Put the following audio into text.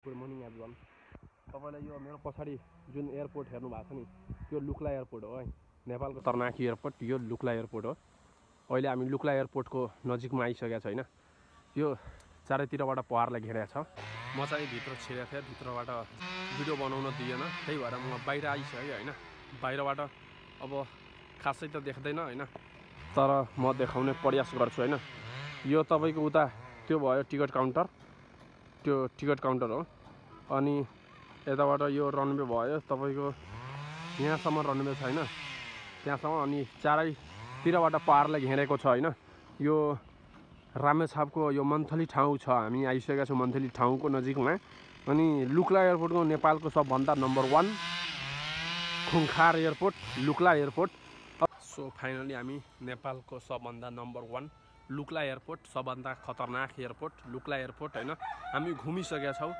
Good morning everyone. तपाईलाई यो मेरो पछाडि जुन एयरपोर्ट हेर्नु भएको छ नि, यो लुक्ला एयरपोर्ट हो है। नेपालको तर्नाकी एयरपोर्ट, यो लुक्ला एयरपोर्ट हो। अहिले हामी लुक्ला एयरपोर्टको नजिकमा आइसकेका छ हैन। यो चारैतिरबाट पहाडले घेरेको छ। म चाहिँ भित्र छिरेको थिएँ, भित्रबाट भिडियो बनाउन दिएन, त्यही भएर म बाहिर आइसकेँ हैन। बाहिरबाट अब खासै त देख्दैन हैन, तर म देखाउने प्रयास गर्छु हैन। यो तपाईको उता त्यो भयो टिकट काउन्टर, त्यो टिकट काउन्टर हो। अनि यताबाट यो रनवे भयो तपाईको, यहाँसम्म रनवे छ हैन, त्यहाँसम्म। अनि चारैतिरबाट पहाडले घेरेको छ हैन। यो रामेछापको यो मन्थली ठाउँ छ, हामी आइसकेका छौँ मन्थली ठाउँको नजिकमा। अनि लुक्ला एयरपोर्टको नेपालको सबभन्दा नम्बर 1 खुङखार airport Lukla airport. So finally हामी नेपालको सबभन्दा नम्बर 1 लुक्ला एयरपोर्ट, सबभन्दा खतरनाक एयरपोर्ट लुक्ला एयरपोर्ट हैन, हामी घुमिसकेका छौँ।